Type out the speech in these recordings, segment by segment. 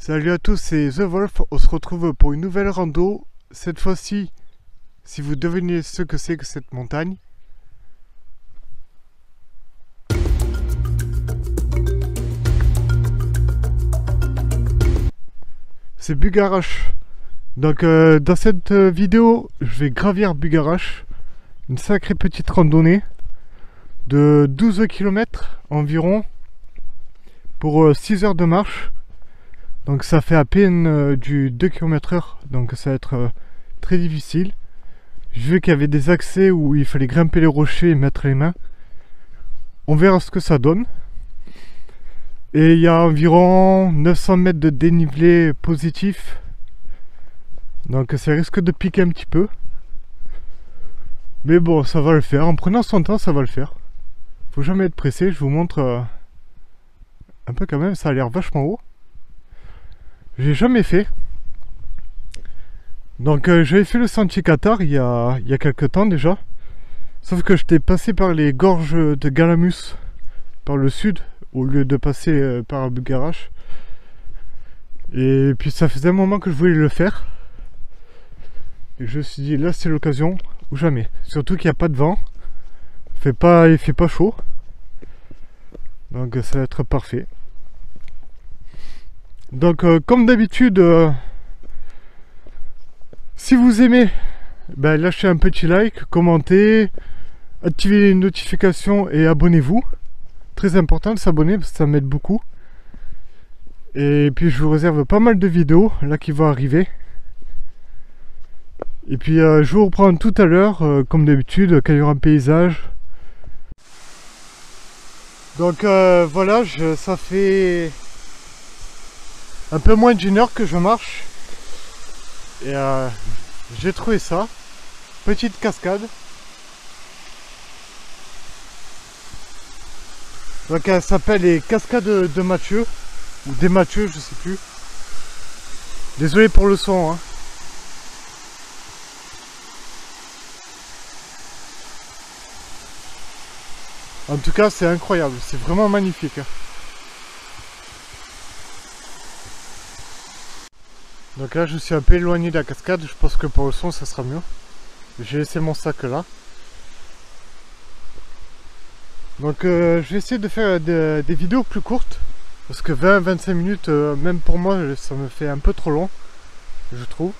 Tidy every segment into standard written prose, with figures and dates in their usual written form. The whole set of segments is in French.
Salut à tous, c'est The Wolf. On se retrouve pour une nouvelle rando. Cette fois-ci, si vous devinez ce que c'est que cette montagne. C'est Bugarache. Donc dans cette vidéo, je vais gravir Bugarache. Une sacrée petite randonnée de 12 km environ pour 6 heures de marche. Donc ça fait à peine du 2 km/h, donc ça va être très difficile. J'ai vu qu'il y avait des accès où il fallait grimper les rochers et mettre les mains. On verra ce que ça donne. Et il y a environ 900 mètres de dénivelé positif. Donc ça risque de piquer un petit peu. Mais bon, ça va le faire. En prenant son temps, ça va le faire. Faut jamais être pressé. Je vous montre un peu quand même. Ça a l'air vachement haut. J'ai jamais fait. Donc j'avais fait le sentier Qatar il y a quelques temps déjà. Sauf que j'étais passé par les gorges de Galamus, par le sud, au lieu de passer par Bugarache. Et puis ça faisait un moment que je voulais le faire. Et je me suis dit là c'est l'occasion ou jamais. Surtout qu'il n'y a pas de vent. Il fait pas chaud. Donc ça va être parfait. Donc comme d'habitude, si vous aimez, lâchez un petit like, commentez, activez les notifications et abonnez-vous. Très important de s'abonner parce que ça m'aide beaucoup. Et puis je vous réserve pas mal de vidéos là qui vont arriver. Et puis je vous reprends tout à l'heure, comme d'habitude, quand il y aura un paysage. Donc voilà, ça fait un peu moins d'une heure que je marche. Et j'ai trouvé ça. Petite cascade. Donc elle s'appelle les cascades de Mathieu. Ou des Mathieu, je sais plus. Désolé pour le son. Hein. En tout cas, c'est incroyable. C'est vraiment magnifique. Hein. Donc là je suis un peu éloigné de la cascade, je pense que pour le son ça sera mieux. J'ai laissé mon sac là. Donc je vais essayer de faire des vidéos plus courtes. Parce que 20-25 minutes, même pour moi ça me fait un peu trop long, je trouve.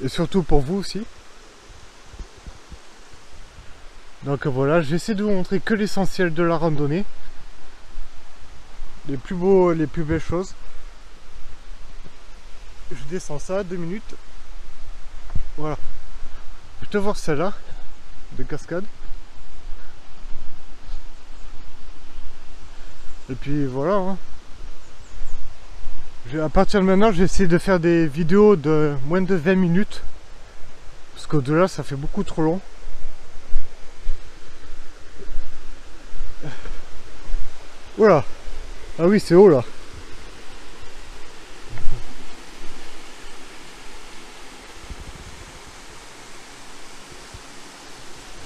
Et surtout pour vous aussi. Donc voilà, je vais essayer de vous montrer que l'essentiel de la randonnée. Les plus beaux, les plus belles choses. Je descends ça, 2 minutes. Voilà. Je te vois celle-là, de cascade. Et puis voilà. Hein. À partir de maintenant, j'ai essayé de faire des vidéos de moins de 20 minutes. Parce qu'au-delà, ça fait beaucoup trop long. Voilà. Ah oui, c'est haut là.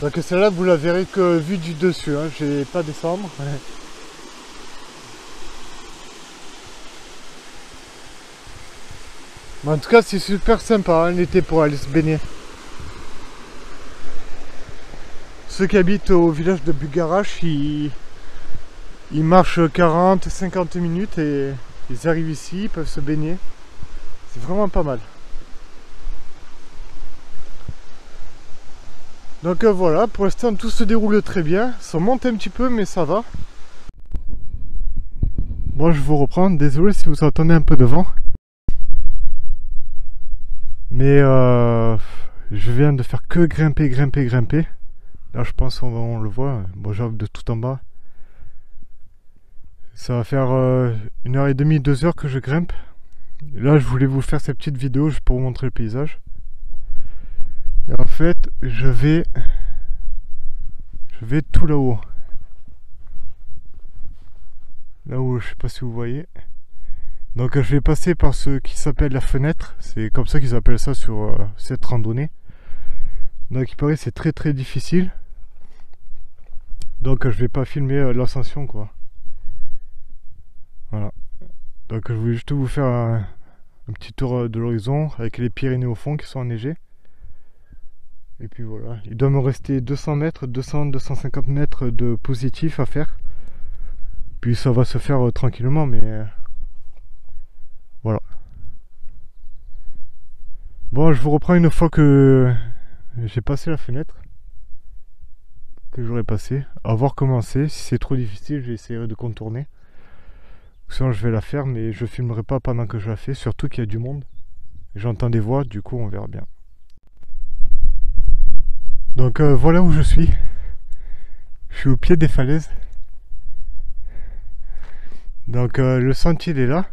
Donc celle-là vous la verrez que vue du dessus, hein. Je vais pas descendre. Mais en tout cas c'est super sympa hein, l'été pour aller se baigner. Ceux qui habitent au village de Bugarache, ils marchent 40-50 minutes et ils arrivent ici, ils peuvent se baigner. C'est vraiment pas mal. Donc voilà, pour l'instant tout se déroule très bien. Ça monte un petit peu mais ça va. Moi je vous reprends, désolé si vous entendez un peu de vent. Mais je viens de faire que grimper. Là je pense on le voit, bon j'arrive de tout en bas. Ça va faire 1h30, 2 heures que je grimpe. Et là je voulais vous faire cette petite vidéo juste pour vous montrer le paysage. Et en fait je vais tout là-haut. Là-haut, je sais pas si vous voyez. Donc je vais passer par ce qui s'appelle la fenêtre. C'est comme ça qu'ils appellent ça sur cette randonnée. Donc il paraît que c'est très difficile. Donc je vais pas filmer l'ascension quoi. Voilà. Donc je voulais juste vous faire un petit tour de l'horizon avec les Pyrénées au fond qui sont enneigées. Et puis voilà, il doit me rester 200 mètres, 200-250 mètres de positif à faire. Puis ça va se faire tranquillement, mais voilà. Bon, je vous reprends une fois que j'ai passé la fenêtre que j'aurais passé, à voir comment c'est. Si c'est trop difficile, j'essaierai de contourner. Sinon je vais la faire, mais je filmerai pas pendant que je la fais, surtout qu'il y a du monde. J'entends des voix, du coup on verra bien. Donc voilà où je suis. Je suis au pied des falaises. Donc le sentier il est là.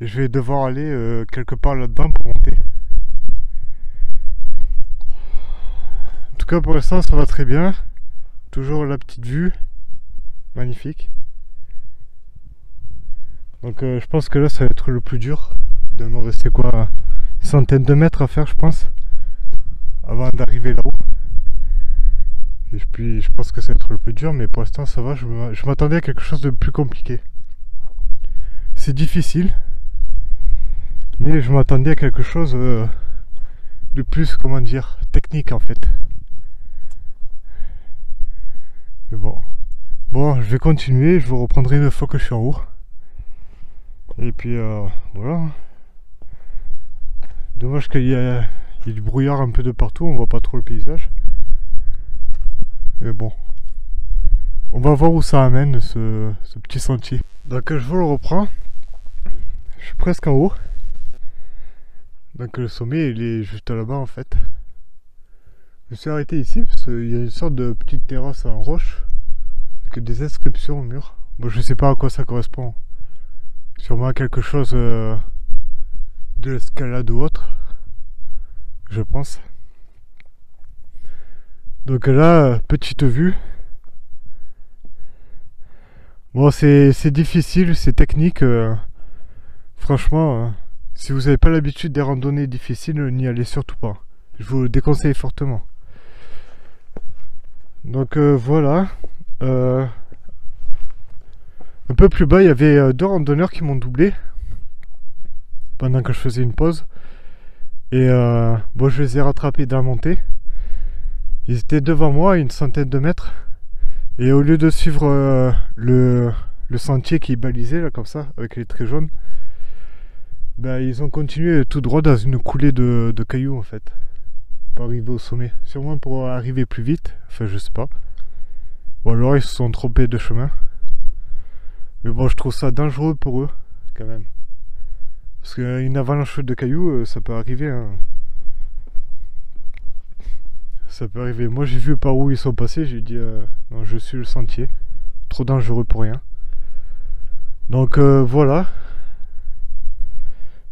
Et je vais devoir aller quelque part là-dedans pour monter. En tout cas pour l'instant ça va très bien. Toujours la petite vue. Magnifique. Donc je pense que là ça va être le plus dur. Il doit me rester quoi, une centaine de mètres à faire je pense. Avant d'arriver là-haut. Et puis je pense que ça va être le plus dur, mais pour l'instant ça va, je m'attendais à quelque chose de plus compliqué. C'est difficile, mais je m'attendais à quelque chose de plus, comment dire, technique en fait. Mais bon, je vais continuer, je vous reprendrai une fois que je suis en haut. Et puis voilà. Dommage qu'il y a du brouillard un peu de partout, on voit pas trop le paysage. Mais bon, on va voir où ça amène ce petit sentier. Donc je vous le reprends. Je suis presque en haut. Donc le sommet il est juste là-bas en fait. Je me suis arrêté ici parce qu'il y a une sorte de petite terrasse en roche avec des inscriptions au mur. Bon, je sais pas à quoi ça correspond. Sûrement à quelque chose de l'escalade ou autre. Je pense. Donc là, petite vue. Bon, c'est difficile, c'est technique. Franchement, si vous n'avez pas l'habitude des randonnées difficiles, n'y allez surtout pas. Je vous le déconseille fortement. Donc voilà. Un peu plus bas, il y avait deux randonneurs qui m'ont doublé pendant que je faisais une pause. Et bon, je les ai rattrapés dans la montée. Ils étaient devant moi à une centaine de mètres. Et au lieu de suivre le sentier qui est balisé, là, comme ça, avec les traits jaunes, bah, ils ont continué tout droit dans une coulée de cailloux, en fait, pour arriver au sommet. Sûrement pour arriver plus vite, enfin, je sais pas. Ou alors, ils se sont trompés de chemin. Mais bon, je trouve ça dangereux pour eux, quand même. Parce qu'une avalanche de cailloux, ça peut arriver, hein. Ça peut arriver. Moi, j'ai vu par où ils sont passés, j'ai dit non, je suis le sentier. Trop dangereux pour rien. Donc voilà.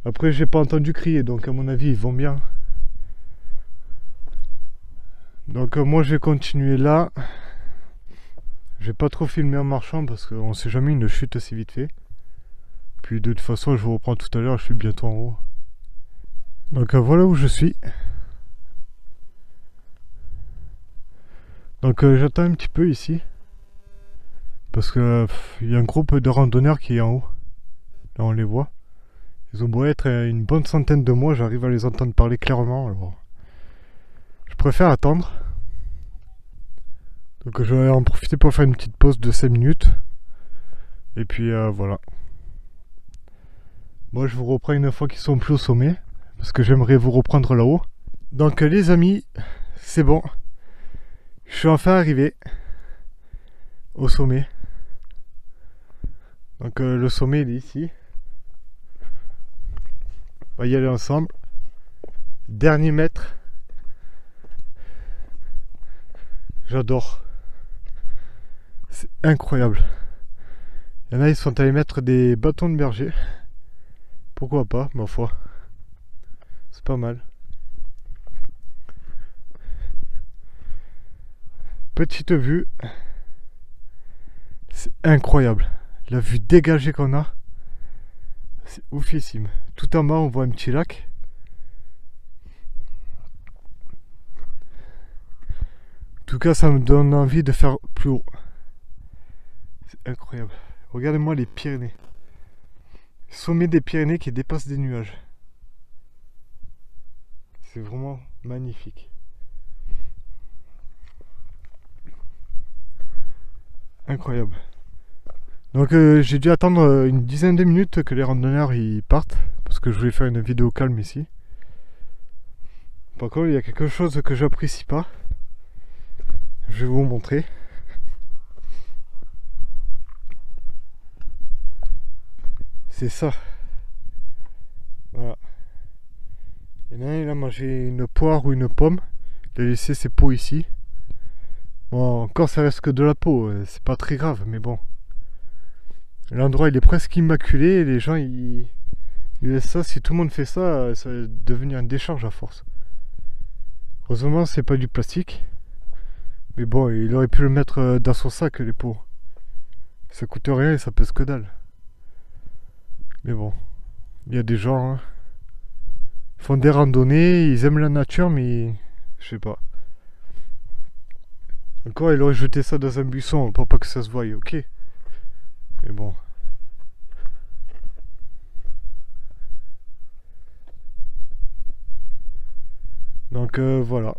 Après, j'ai pas entendu crier, donc à mon avis, ils vont bien. Donc moi, je vais continuer là. Je vais pas trop filmer en marchant parce qu'on sait jamais une chute si vite fait. Puis de toute façon, je vous reprends tout à l'heure, je suis bientôt en haut. Donc voilà où je suis. Donc j'attends un petit peu ici. Parce que il y a un groupe de randonneurs qui est en haut. Là on les voit. Ils ont beau être une bonne centaine de mois, j'arrive à les entendre parler clairement. Alors je préfère attendre. Donc je vais en profiter pour faire une petite pause de 5 minutes. Et puis voilà. Moi je vous reprends une fois qu'ils sont plus au sommet. Parce que j'aimerais vous reprendre là-haut. Donc les amis, c'est bon. Je suis enfin arrivé au sommet. Donc le sommet il est ici. On va y aller ensemble. Dernier mètre. J'adore. C'est incroyable. Il y en a, ils sont allés mettre des bâtons de berger. Pourquoi pas, ma foi. C'est pas mal. Petite vue. C'est incroyable. La vue dégagée qu'on a. C'est oufissime. Tout en bas, on voit un petit lac. En tout cas, ça me donne envie de faire plus haut. C'est incroyable. Regardez-moi les Pyrénées. Sommet des Pyrénées qui dépasse des nuages. C'est vraiment magnifique. Incroyable. Donc j'ai dû attendre une dizaine de minutes que les randonneurs ils partent. Parce que je voulais faire une vidéo calme ici. Par contre il y a quelque chose que j'apprécie pas. Je vais vous montrer. C'est ça. Voilà. Il y en a un, il a mangé une poire ou une pomme. Il a laissé ses peaux ici. Bon, encore ça reste que de la peau. C'est pas très grave, mais bon. L'endroit il est presque immaculé. Et les gens ils laissent ça. Si tout le monde fait ça, ça va devenir une décharge à force. Heureusement c'est pas du plastique. Mais bon, il aurait pu le mettre dans son sac, les peaux. Ça coûte rien et ça pèse que dalle. Mais bon, il y a des gens, hein, ils font des randonnées, ils aiment la nature, mais je sais pas. Encore, il aurait jeté ça dans un buisson pour pas que ça se voie, ok. Mais bon. Donc voilà.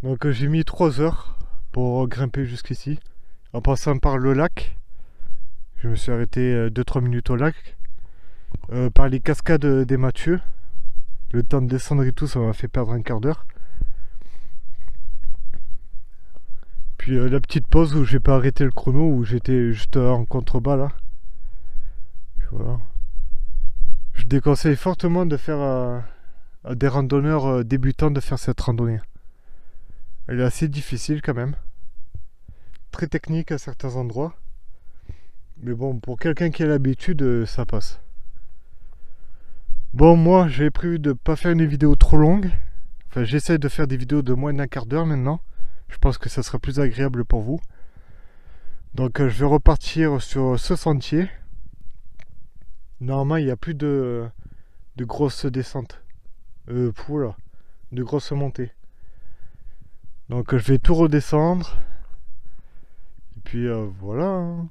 Donc j'ai mis 3 heures pour grimper jusqu'ici, en passant par le lac. Je me suis arrêté 2-3 minutes au lac. Par les cascades des Mathieu. Le temps de descendre et tout, ça m'a fait perdre un quart d'heure. Puis la petite pause où j'ai pas arrêté le chrono, où j'étais juste en contrebas là. Voilà. Je déconseille fortement de faire à des randonneurs débutants de faire cette randonnée. Elle est assez difficile quand même. Très technique à certains endroits. Mais bon, pour quelqu'un qui a l'habitude, ça passe. Bon, moi, j'ai prévu de pas faire une vidéo trop longue. Enfin, j'essaie de faire des vidéos de moins d'un quart d'heure maintenant. Je pense que ça sera plus agréable pour vous. Donc, je vais repartir sur ce sentier. Normalement, il n'y a plus de grosses descentes. Voilà, de grosses montées. Donc, je vais tout redescendre. Et puis, voilà, hein.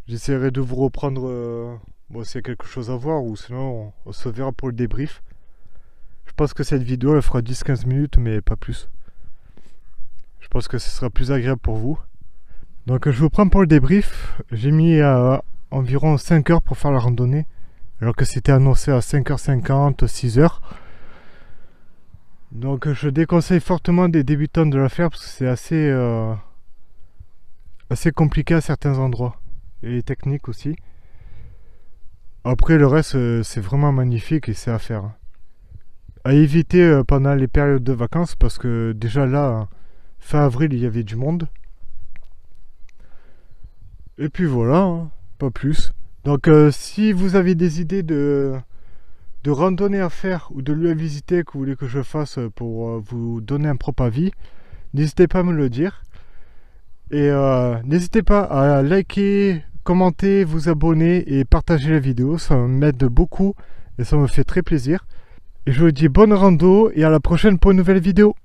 J'essaierai de vous reprendre bon, s'il y a quelque chose à voir, ou sinon on se verra pour le débrief. Je pense que cette vidéo elle fera 10-15 minutes, mais pas plus. Je pense que ce sera plus agréable pour vous. Donc je vous prends pour le débrief. J'ai mis environ 5 heures pour faire la randonnée, alors que c'était annoncé à 5h50, 6h. Donc je déconseille fortement des débutants de la faire, parce que c'est assez compliqué à certains endroits. Et technique aussi. Après le reste c'est vraiment magnifique et c'est à faire. À éviter pendant les périodes de vacances, parce que déjà là fin avril il y avait du monde. Et puis voilà, hein, pas plus. Donc si vous avez des idées de randonnée à faire ou de lieux à visiter que vous voulez que je fasse pour vous donner un propre avis, n'hésitez pas à me le dire. Et n'hésitez pas à liker, commenter, vous abonner et partager la vidéo. Ça m'aide beaucoup et ça me fait très plaisir. Et je vous dis bonne rando et à la prochaine pour une nouvelle vidéo.